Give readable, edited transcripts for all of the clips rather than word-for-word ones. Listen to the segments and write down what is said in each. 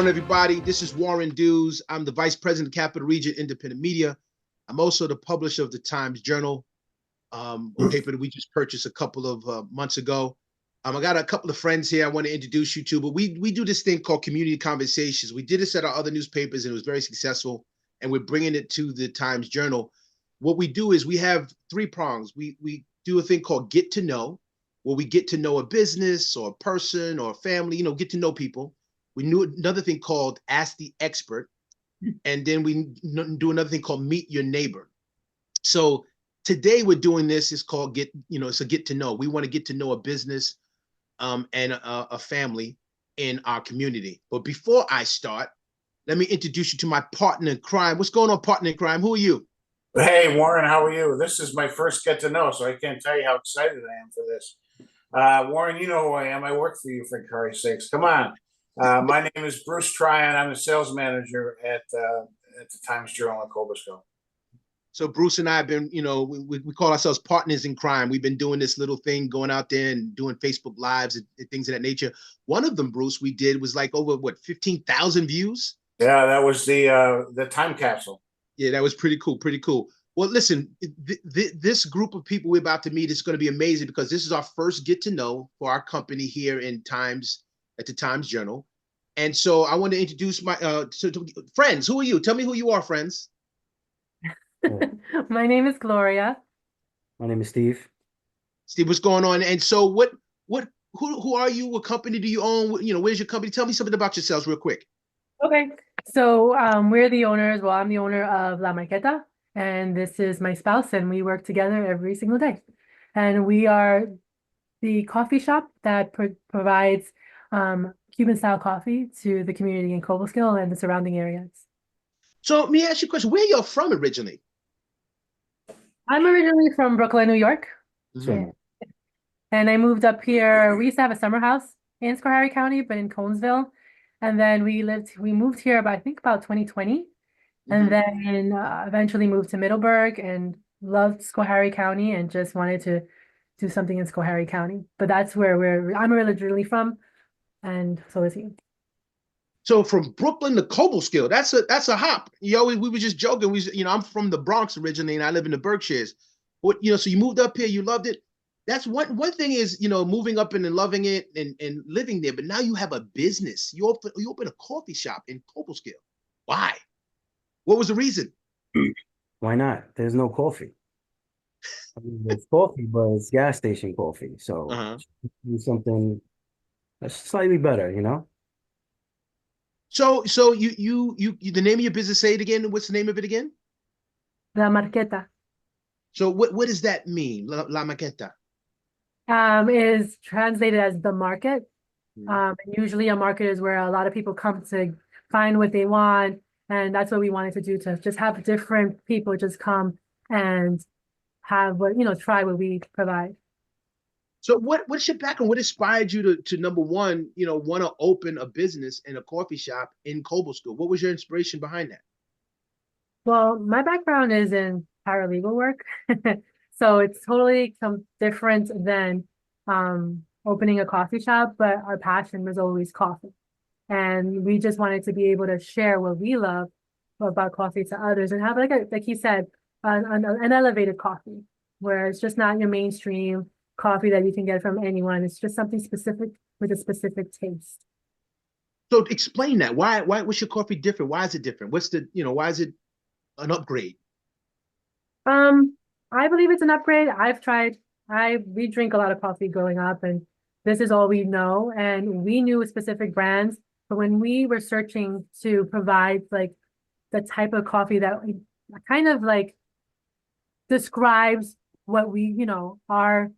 Everybody. This is Warren Dews. I'm the Vice President of Capital Region Independent Media. I'm also the publisher of the Times Journal, a paper that we just purchased a couple of months ago. I got a couple of friends here I want to introduce you to, but we do this thing called Community Conversations. We did this at our other newspapers, and it was very successful, and we're bringing it to the Times Journal. What we do is we have three prongs. We do a thing called Get to Know, where we get to know a business or a person or a family, get to know people. We do another thing called Ask the Expert, and then we do another thing called Meet Your Neighbor. So today we're doing this. It's called it's a get to know. We want to get to know a business and a family in our community. But before I start, let me introduce you to my partner in crime. What's going on, partner in crime? Who are you? Hey, Warren, how are you? This is my first get to know, so I can't tell you how excited I am for this. Warren, you know who I am. I work for you, for Christ's sakes. Come on. My name is Bruce Tryon. I'm the sales manager at the Times Journal in Cobblestone. So Bruce and I have been, we call ourselves partners in crime. We've been doing this little thing, going out there and doing Facebook Lives and things of that nature. One of them, Bruce, we did was like over 15,000 views. Yeah, that was the time capsule. Yeah, that was pretty cool. Pretty cool. Well, listen, this group of people we're about to meet is going to be amazing because this is our first get to know for our company here in Times at the Times Journal. And so I want to introduce my friends. Who are you? Tell me who you are, friends. My name is Gloria. My name is Steve. Steve, what's going on? And so who are you? What company do you own? Where's your company? Tell me something about yourselves real quick. Okay. So we're the owners. Well, I'm the owner of La Marketa, and this is my spouse, and we work together every single day. And we are the coffee shop that provides Cuban-style coffee to the community in Cobleskill and the surrounding areas. So let me ask you a question. Where you're from originally? I'm originally from Brooklyn, New York. Mm-hmm. And I moved up here. We used to have a summer house in Schoharie County, but in Conesville. And then we moved here I think about 2020. Mm-hmm. And then eventually moved to Middleburg and loved Schoharie County and just wanted to do something in Schoharie County. But that's where I'm originally from, and so is he. So from Brooklyn to Cobleskill, that's a hop. We were just joking. I'm from the Bronx originally, and I live in the Berkshires. But so you moved up here, you loved it. That's one thing is moving up and loving it and living there. But now you have a business. You open a coffee shop in Cobleskill. Why? What was the reason? Why not? There's no coffee. I mean, it's coffee, but it's gas station coffee. So do something that's slightly better, So you the name of your business, say it again. What's the name of it again? La Marketa. So what does that mean? La Marketa? Is translated as the market. Usually a market is where a lot of people come to find what they want. And that's what we wanted to do, to just have different people just come and have try what we provide. So what's your background? What inspired you to number one, want to open a business in a coffee shop in Cobleskill? What was your inspiration behind that? Well, my background is in paralegal work. So it's totally different than opening a coffee shop, but our passion was always coffee. And we just wanted to be able to share what we love about coffee to others and have, like you said, an elevated coffee, where it's just not your mainstream coffee that you can get from anyone. It's just something specific with a specific taste. So explain that. Why was your coffee different? Why is it different? Why is it an upgrade? I believe it's an upgrade. We drink a lot of coffee growing up, and this is all we know. And we knew specific brands, but when we were searching to provide like the type of coffee that kind of like describes what we, our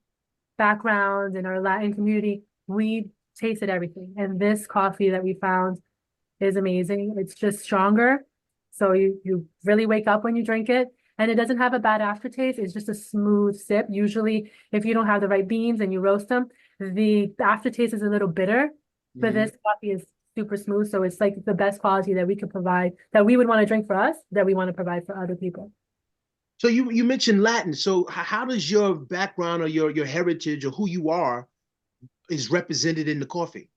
background and our Latin community, we tasted everything. And this coffee that we found is amazing. It's just stronger. So you really wake up when you drink it. And it doesn't have a bad aftertaste. It's just a smooth sip. Usually, if you don't have the right beans and you roast them, the aftertaste is a little bitter. Mm-hmm. But this coffee is super smooth. So it's like the best quality that we could provide, that we would want to drink for us, that we want to provide for other people. So you mentioned Latin. So how does your background or your heritage or who you are is represented in the coffee?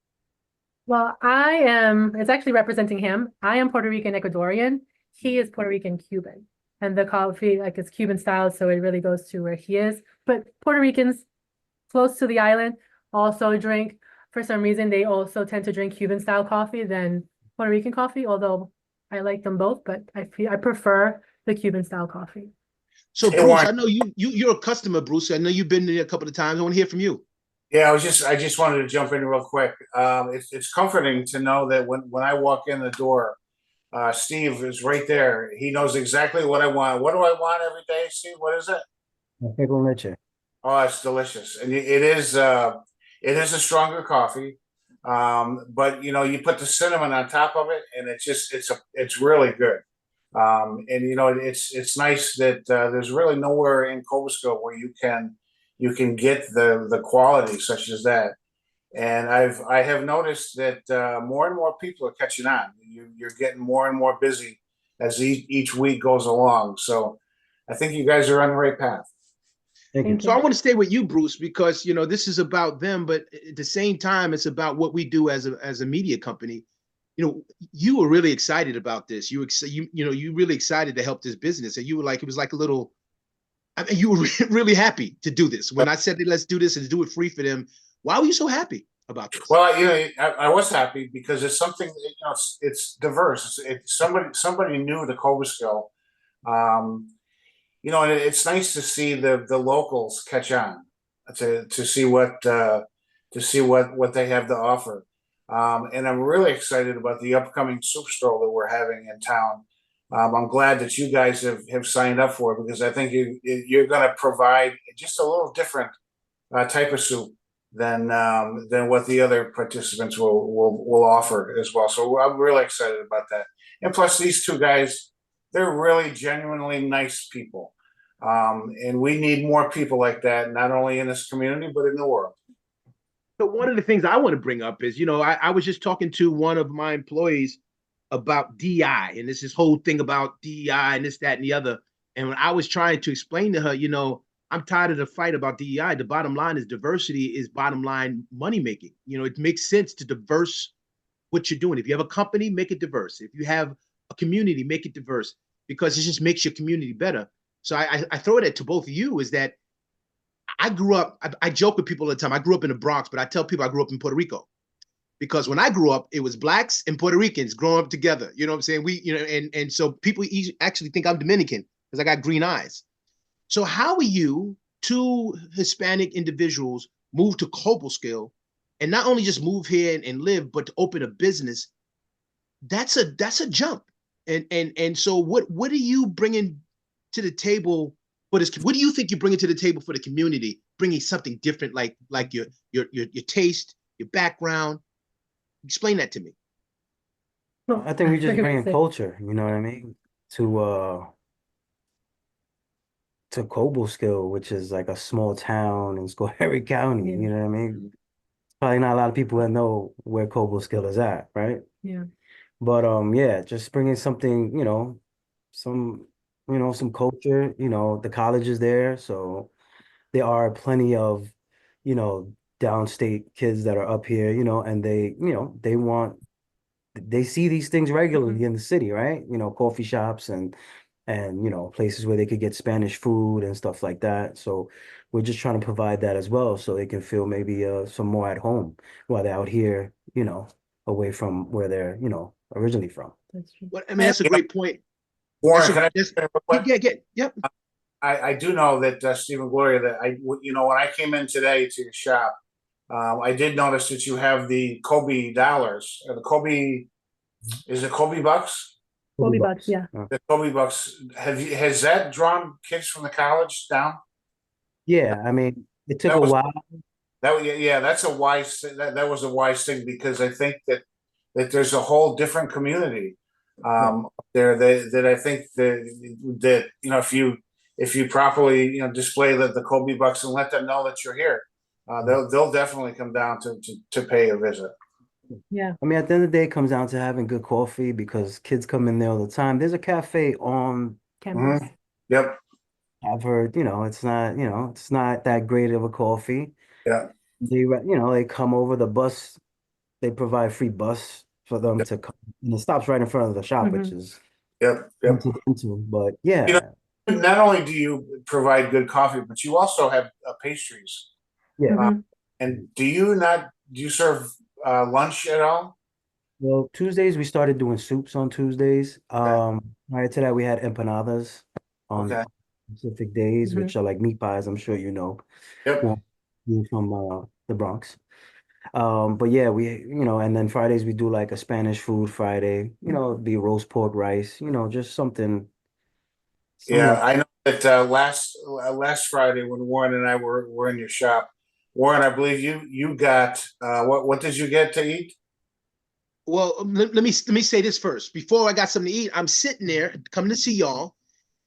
Well, it's actually representing him. I am Puerto Rican Ecuadorian. He is Puerto Rican Cuban. And the coffee, like it's Cuban style, so it really goes to where he is. But Puerto Ricans close to the island also drink, for some reason, they also tend to drink Cuban style coffee than Puerto Rican coffee, although I like them both, but I prefer the Cuban style coffee. So Hey, Bruce, Warren. I know you're a customer, Bruce. I know you've been there a couple of times. I want to hear from you. Yeah, I just wanted to jump in real quick. It's comforting to know that when I walk in the door, Steve is right there. He knows exactly what I want. What do I want every day, Steve? What is it? Café con leche. Oh, it's delicious, and it is a stronger coffee. But you know, you put the cinnamon on top of it, and it's really good. And you know, it's nice that there's really nowhere in Cobblesville where you can get the quality such as that. And I have noticed that more and more people are catching on. You're getting more and more busy as each week goes along. So I think you guys are on the right path. Thank you. Thank So I you. want to stay with you, Bruce, because you know this is about them, but at the same time, it's about what we do as a media company. You know, you were really excited about this. You really excited to help this business, and you were like it was like a little. I mean, you were really happy to do this. When I said, hey, let's do this and do it free for them, why were you so happy about this? Well, you know, I was happy because it's something that, you know, it's diverse. It's somebody new to Cobblesville. Um, you know, and it's nice to see the locals catch on to see what they have to offer. And I'm really excited about the upcoming soup stroll that we're having in town. I'm glad that you guys have signed up for it because I think you're going to provide just a little different type of soup than what the other participants will offer as well. So I'm really excited about that. And plus, these two guys, they're really genuinely nice people. And we need more people like that, not only in this community, but in the world. So one of the things I want to bring up is, you know, I was just talking to one of my employees about DI, and this whole thing about DEI and this, that, and the other. And when I was trying to explain to her, you know, I'm tired of the fight about DEI. The bottom line is diversity is bottom line money making. You know, it makes sense to diverse what you're doing. If you have a company, make it diverse. If you have a community, make it diverse because it just makes your community better. So I throw it to both of you is that I grew up, I joke with people all the time. I grew up in the Bronx, but I tell people I grew up in Puerto Rico because when I grew up, it was blacks and Puerto Ricans growing up together. You know what I'm saying? And so people actually think I'm Dominican because I got green eyes. So how are you, two Hispanic individuals, move to Cobblesville and not only just move here and live, but to open a business? That's a jump. And so what are you bringing to the table for this? What do you think you're bringing to the table for the community? Bringing something different, like your taste, your background. Explain that to me. I think we just bring in culture, you know what I mean? To Cobblesville, which is like a small town in Schoharie County, Yeah. you know what I mean? Probably not a lot of people that know where Cobblesville is at, right? Yeah. But yeah, just bringing something, some some culture, the college is there, so there are plenty of, downstate kids that are up here, and they see these things regularly in the city, right? Coffee shops and places where they could get Spanish food and stuff like that. So we're just trying to provide that as well so they can feel maybe some more at home while they're out here, away from where they're, originally from. That's true. Well, I mean, that's a great point. Warren, can I Yep. I do know that Stephen Gloria, that when I came in today to your shop, I did notice that you have the Kobe dollars. Is it Kobe bucks? Kobe bucks, yeah. The Kobe bucks. Has that drawn kids from the college down? Yeah, I mean, it took a while. That's a wise. That was a wise thing because I think that there's a whole different community there that I think that if you properly display the Kobe bucks and let them know that you're here, they'll definitely come down to pay a visit. Yeah. I mean, at the end of the day, it comes down to having good coffee because kids come in there all the time. There's a cafe on Campus. Yep. I've heard, it's not that great of a coffee. Yeah. They come over the bus they provide free bus for them to come. And it stops right in front of the shop, which is Yep, yep. But You know, yeah, not only do you provide good coffee, but you also have pastries. yeah. Mhm. And do you serve lunch at all? Well, Tuesdays we started doing soups on Tuesdays. Okay. Prior to that we had empanadas on Okay. specific days, Mhm. which are like meat pies. I'm sure you know. Yep. Well, being from the Bronx. But yeah, and then Fridays we do like a Spanish food Friday. It'd be roast pork rice. Just something Yeah, somewhat. I know that last Friday when Warren and I were in your shop, Warren, I believe you got what did you get to eat? Well, let me say this first. Before I got something to eat, I'm sitting there coming to see y'all,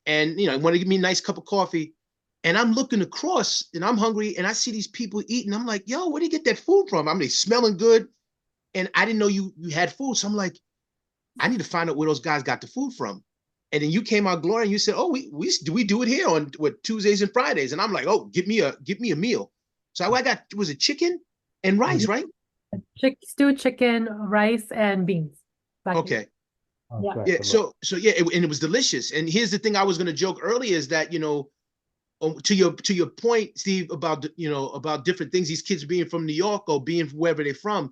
and I want to give me a nice cup of coffee, and I'm looking across, and I'm hungry, and I see these people eating. I'm like, yo, where do you get that food from? I mean, they smelling good, and I didn't know you had food, so I'm like, I need to find out where those guys got the food from. And then you came out, Gloria, and you said, "Oh, we do it here on what Tuesdays and Fridays." And I'm like, "Oh, give me a meal." So I got was it chicken and rice, right? Stewed chicken, rice, and beans. Black beans. Okay. Oh, Yeah. sorry Yeah. for that. So yeah, and it was delicious. And here's the thing I was going to joke earlier is that to your point, Steve, about about different things. These kids being from New York or being wherever they're from.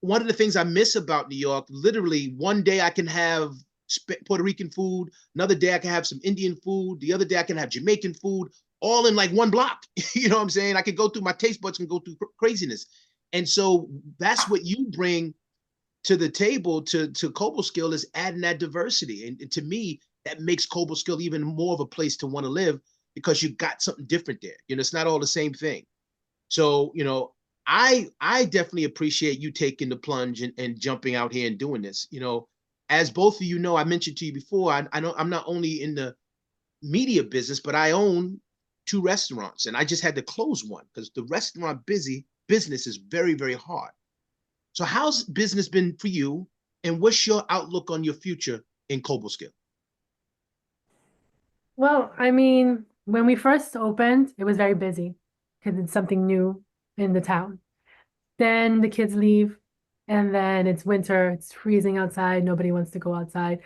One of the things I miss about New York, literally one day I can have Puerto Rican food, another day I can have some Indian food, the other day I can have Jamaican food, all in like one block. You know what I'm saying? I could go through my taste buds and go through craziness. And so that's what you bring to the table to Cobleskill is adding that diversity. And to me, that makes Cobleskill even more of a place to want to live because you got something different there. It's not all the same thing. So, I definitely appreciate you taking the plunge and jumping out here and doing this. As both of you know, I mentioned to you before, I know I'm not only in the media business, but I own two restaurants and I just had to close one because the restaurant business is very, very hard. So how's business been for you? And what's your outlook on your future in Cobleskill? Well, I mean, when we first opened, it was very busy because it's something new in the town. Then the kids leave, and then it's winter, it's freezing outside, nobody wants to go outside.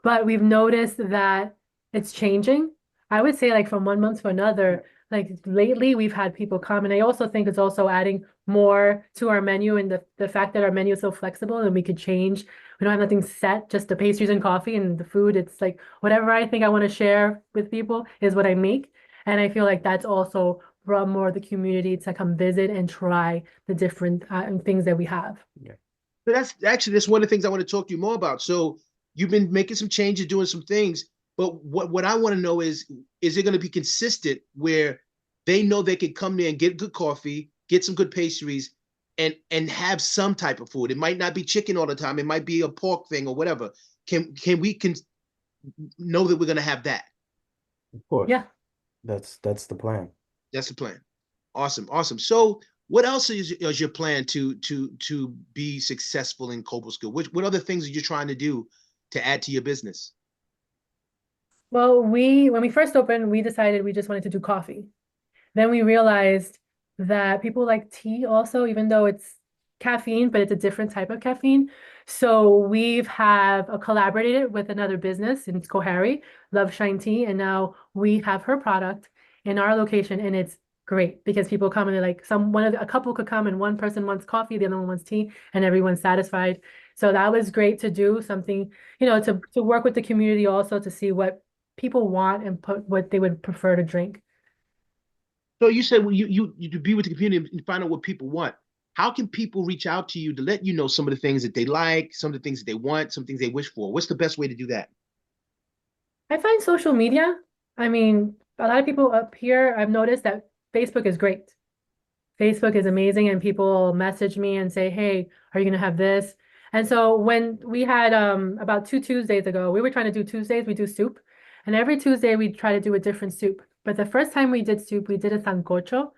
But we've noticed that it's changing. I would say like from one month to another, like lately we've had people come, and I also think it's also adding more to our menu and the fact that our menu is so flexible and we could change. We don't have nothing set, just the pastries and coffee and the food. It's like whatever I think I want to share with people is what I make. And I feel like that's also brought more of the community to come visit and try the different things that we have. Yeah. So that's one of the things I want to talk to you more about. So you've been making some changes, doing some things, but what I want to know is it going to be consistent where they know they can come there and get good coffee, get some good pastries, and have some type of food. It might not be chicken all the time. It might be a pork thing or whatever. Can we know that we're going to have that? Of course. Yeah. That's the plan. That's the plan. Awesome, awesome. So what else is your plan to be successful in Cobleskill? What other things are you trying to do to add to your business? Well, when we first opened, we decided we just wanted to do coffee. Then we realized that people like tea also, even though it's caffeine, but it's a different type of caffeine. So we've have collaborated with another business in Schoharie, Love Shine Tea, and now we have her product in our location, and it's great because people come and they're like a couple could come and one person wants coffee, the other one wants tea, and everyone's satisfied. So that was great to do something, to work with the community also to see what people want and put what they would prefer to drink. So you said, well, you to be with the community and find out what people want. How can people reach out to you to let you know some of the things that they like, some of the things that they want, some things they wish for? What's the best way to do that? I find social media, I mean, a lot of people up here, I've noticed that Facebook is great. Facebook is amazing, and people message me and say, "Hey, are you gonna have this?" And so when we had about 2 Tuesdays ago, we were trying to do Tuesdays, we do soup, and every Tuesday we try to do a different soup. But the first time we did soup, we did a sancocho,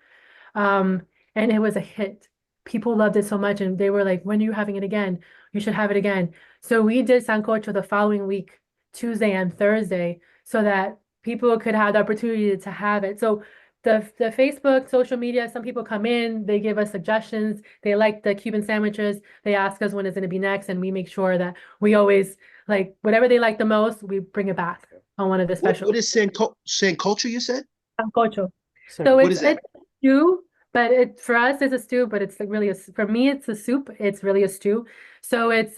um, and it was a hit. People loved it so much, and they were like, "When are you having it again? You should have it again." So we did sancocho the following week, Tuesday and Thursday, so that people could have the opportunity to have it. So the Facebook, social media, some people come in, they give us suggestions. They like the Cuban sandwiches. They ask us when it's going to be next, and we make sure that we always like whatever they like the most, we bring it back on one of the What specials. is sancocho, you said? Sancocho. So So What it's is that? it's a stew, but it for us it's a stew, but it's like really for me it's a soup. It's really a stew. So it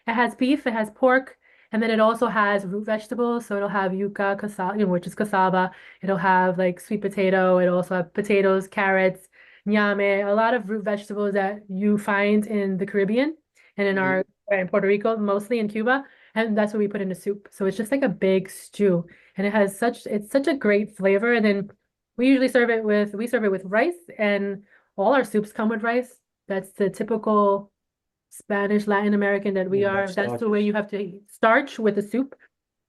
has beef, it has pork, and then it also has root vegetables. So it'll have yuca, cassava, which is cassava. It'll have like sweet potato. It'll also have potatoes, carrots, ñame, a lot of root vegetables that you find in the Caribbean and in Mhm. our in Puerto Rico, mostly in Cuba. And that's what we put in the soup. So it's just like a big stew. And it's such a great flavor. And then we serve it with rice, and all our soups come with rice. That's the typical Spanish, Latin American that we are. Dutch That's the way starches. you have to eat. Starch with the soup.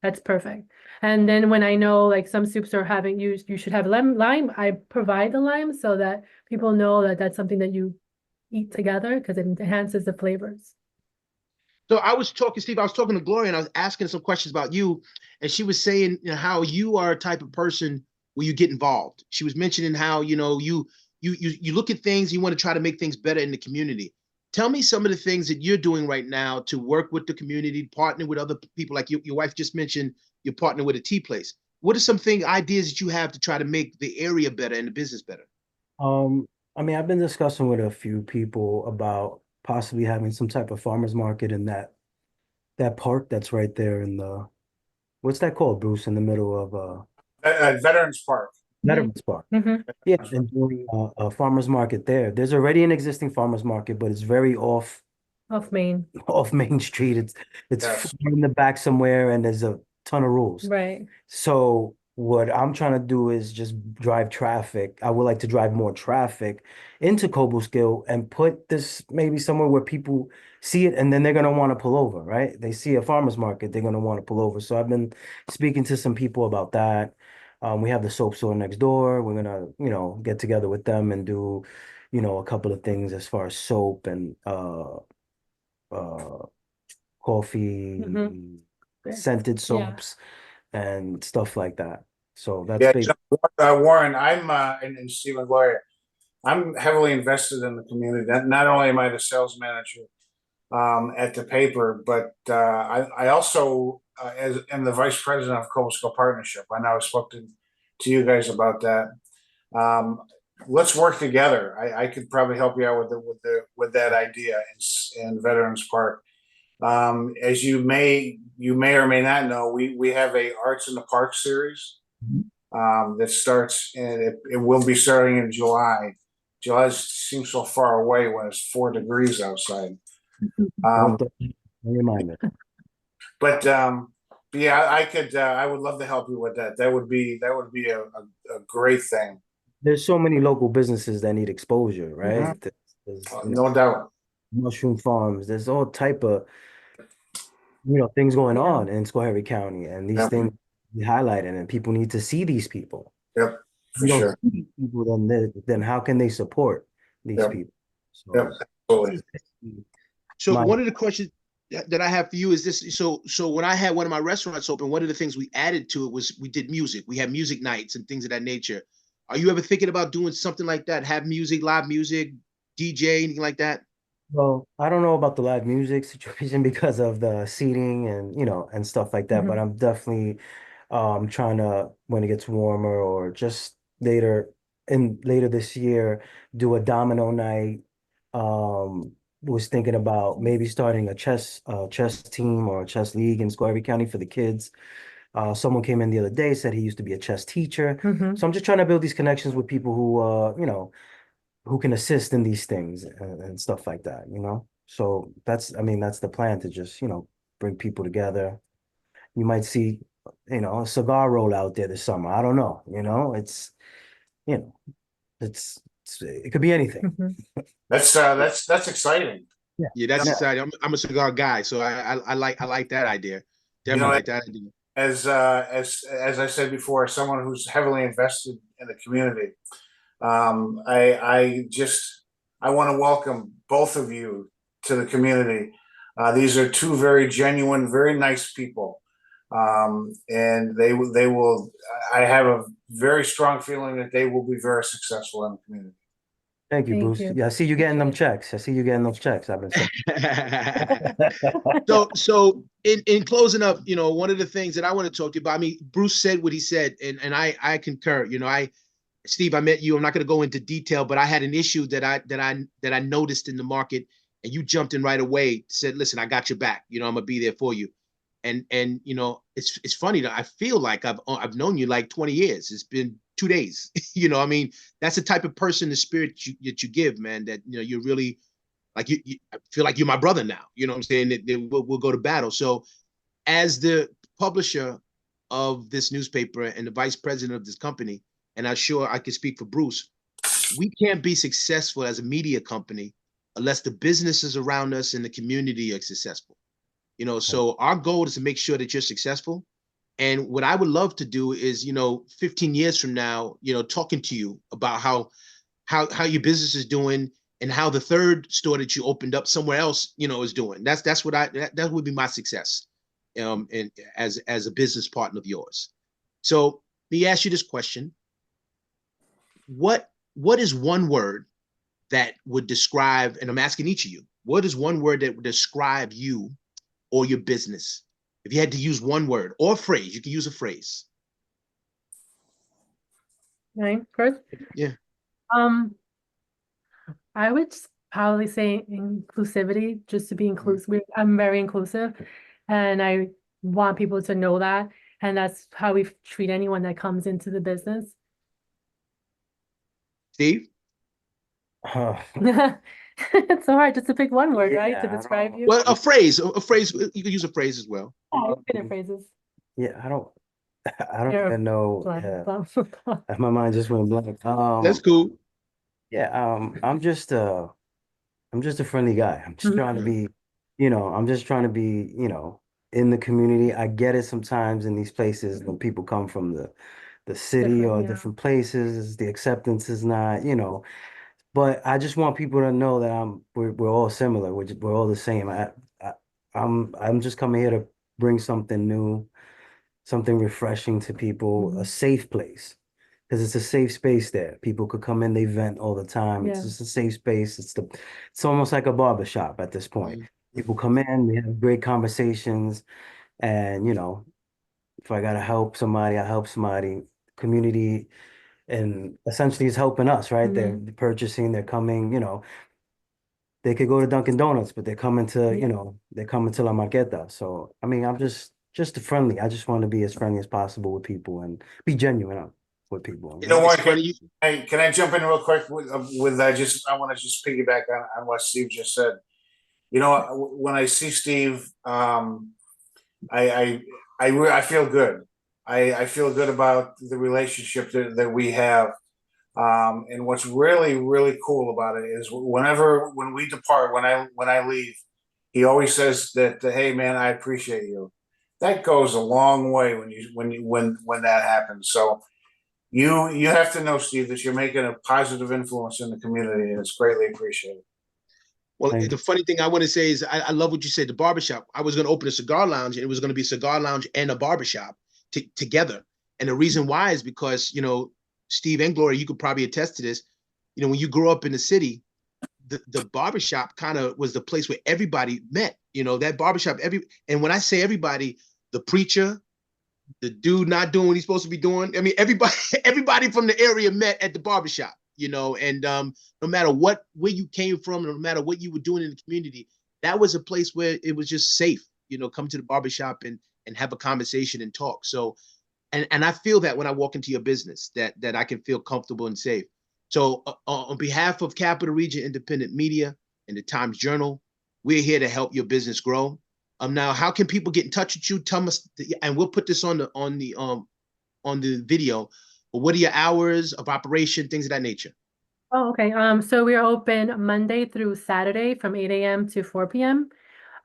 That's perfect. And then when I know like some soups are having you should have lime, I provide the lime so that people know that that's something that you eat together because it enhances the flavors. So I was talking, Steve, I was talking to Gloria and I was asking some questions about you, and she was saying, how you are a type of person where you get involved. She was mentioning how, you look at things, you want to try to make things better in the community. Tell me some of the things that you're doing right now to work with the community, partner with other people. Like your wife just mentioned, you're partnering with a tea place. What are some ideas that you have to try to make the area better and the business better? Um, I mean, I've been discussing with a few people about possibly having some type of farmers market in that park that's right there in the what's that called, Bruce, in the middle of Veterans Park. Mhm. Veterans Park. Mhm. Yeah, and doing a farmers market there. There's already an existing farmers market, but it's very off Off Main. off Main Street. It's Yes. in the back somewhere, and there's a ton of rules. Right. So what I'm trying to do is just drive traffic. I would like to drive more traffic into Cobleskill and put this maybe somewhere where people see it and then they're gonna want to pull over, right? They see a farmer's market, they're gonna want to pull over. So I've been speaking to some people about that. We have the soap store next door. We're gonna, get together with them and do, a couple of things as far as soap and uh Mhm. coffee, Great. scented Yeah. soaps and stuff like that. So that's Yeah, big. Warren, and Steve and Gloria, I'm heavily invested in the community. Not only am I the sales manager at the paper, but I also am the vice president of Cobblesco Partnership. I know I've spoken to you guys about that. Um, let's work together. I could probably help you out with that idea in Veterans Park. As you may or may not know, we have a Arts in the Park series that starts, and it will be starting in July. July seems so far away when it's 4 degrees outside. Um, Don't remind me. but yeah, I would love to help you with that. That would be a great thing. There's so many local businesses that need exposure, Mhm. right? There's, No doubt. mushroom farms. There's all type of, things going Yeah. on in Schoharie County, and these Yep. things be highlighted, and people need to see these people. Yep. If For you don't sure. see these people, then how can they support these Yep. people? Yep. So Absolutely. So my one of the questions that I have for you is this. So when I had one of my restaurants open, one of the things we added to it was we did music. We had music nights and things of that nature. Are you ever thinking about doing something like that? Have music, live music, DJ, anything like that? Well, I don't know about the live music situation because of the seating and and stuff like that, but Mhm. I'm definitely trying to when it gets warmer or just later this year do a domino night. Was thinking about maybe starting a chess team or a chess league in Schoharie County for the kids. Someone came in the other day, said he used to be a chess teacher. Mhm. So I'm just trying to build these connections with people who can assist in these things and stuff like that. So I mean, that's the plan to just, bring people together. You might see, a cigar roll out there this summer. I don't know, you know, it could be anything. Mhm. That's exciting. Yeah. Yeah, that's Yeah. exciting. I'm a cigar guy, so I like that idea. You know, Definitely like that idea. as I said before, as someone who's heavily invested in the community, I want to welcome both of you to the community. These are two very genuine, very nice people. And they will. I have a very strong feeling that they will be very successful in the community. Thank you, Thank Bruce. you. Yeah, I see you getting them checks. I see you getting those checks. I've been saying. So in closing up, one of the things that I want to talk to you about, I mean, Bruce said what he said, and I concur. Steve, I met you. I'm not going to go into detail, but I had an issue that I noticed in the market, and you jumped in right away. Said, "Listen, I got your back. I'm gonna be there for you." And it's funny that I feel like I've known you like 20 years. It's been 2 days. I mean, that's the type of person, the spirit that you give, man. That you're really like I feel like you're my brother now. You know what I'm saying? That we'll go to battle. So, as the publisher of this newspaper and the vice president of this company, and I'm sure I can speak for Bruce, we can't be successful as a media company unless the businesses around us and the community are successful. So our goal is to make sure that you're successful. And what I would love to do is, 15 years from now, talking to you about how your business is doing and how the third store that you opened up somewhere else, is doing. That's what that would be my success, and as a business partner of yours. So let me ask you this question: What is one word that would describe? And I'm asking each of you, what is one word that would describe you or your business? If you had to use one word or a phrase, you can use a phrase. Right, first. Yeah. I would probably say inclusivity, just to be inclusive. I'm very inclusive, and I want people to know that, and that's how we treat anyone that comes into the business. Steve? It's so hard just to pick one word, right, to Yeah, I describe don't- you. Well, a phrase. You could use a phrase as well. Yeah, good at phrases. Yeah, I don't You're even know. blank. My mind just went blank. That's cool. Yeah, I'm just a friendly guy. I'm just trying to be, I'm just trying to be, in the community. I get it sometimes in these places when people come from the city Different, or yeah. different places, the acceptance is not, but I just want people to know that we're all similar. We're all the same. I'm just coming here to bring something new, something refreshing to people, a safe place. Because it's a safe space there. People could come in, they vent all the time. It's Yeah. just a safe space. It's almost like a barber shop at this point. People come in, we have great conversations, and if I gotta help somebody, I help somebody. Community and essentially is helping us, right? They're purchasing, they're coming, they could go to Dunkin' Donuts, but they're coming to, they're coming to La Marqueta. So I mean, I'm just friendly. I just want to be as friendly as possible with people and be genuine with people. You know what? It's funny. Can I jump in real quick with I want to just piggyback on what Steve just said. When I see Steve, I feel good. I feel good about the relationship that we have. And what's really, really cool about it is when we depart, when I leave, he always says that, hey man, I appreciate you. That goes a long way when that happens. So you have to know, Steve, that you're making a positive influence in the community, and it's greatly appreciated. Well, Thank the funny thing I want to say is I love what you said, the barbershop. I was going to open a cigar lounge, and it was going to be a cigar lounge and a barbershop together. And the reason why is because, Steve and Gloria, you could probably attest to this. When you grow up in the city, the barbershop kind of was the place where everybody met. That barbershop, and when I say everybody, the preacher, the dude not doing what he's supposed to be doing. I mean, everybody from the area met at the barbershop, and no matter where you came from, no matter what you were doing in the community, that was a place where it was just safe, come to the barbershop and have a conversation and talk. So, and I feel that when I walk into your business, that I can feel comfortable and safe. So on behalf of Capital Region Independent Media and the Times Journal, we're here to help your business grow. Now, how can people get in touch with you? Tell us, and we'll put this on the video. But what are your hours of operation, things of that nature? Oh, okay. So we are open Monday through Saturday from 8 a.m. to 4 p.m.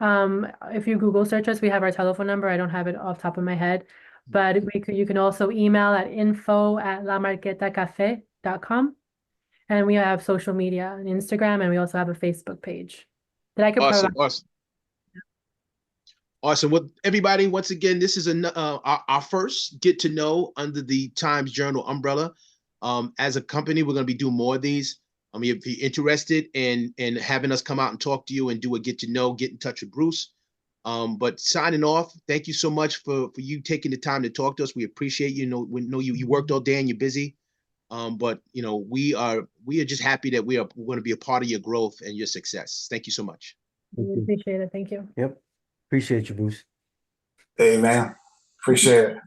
If you Google search us, we have our telephone number. I don't have it off the top of my head, but you can also email at info@lamarquetacafe.com. And we have social media on Instagram, and we also have a Facebook page that I could provide. Awesome. Awesome. Well, everybody, once again, this is our first get to know under the Times Journal umbrella. As a company, we're going to be doing more of these. I mean, if you're interested in having us come out and talk to you and do a get to know, get in touch with Bruce. But signing off, thank you so much for you taking the time to talk to us. We appreciate you. We know you worked all day and you're busy. But we are just happy that we're going to be a part of your growth and your success. Thank you so much. We appreciate it. Thank you. Yep. Appreciate you, Bruce. Hey, man. Appreciate it.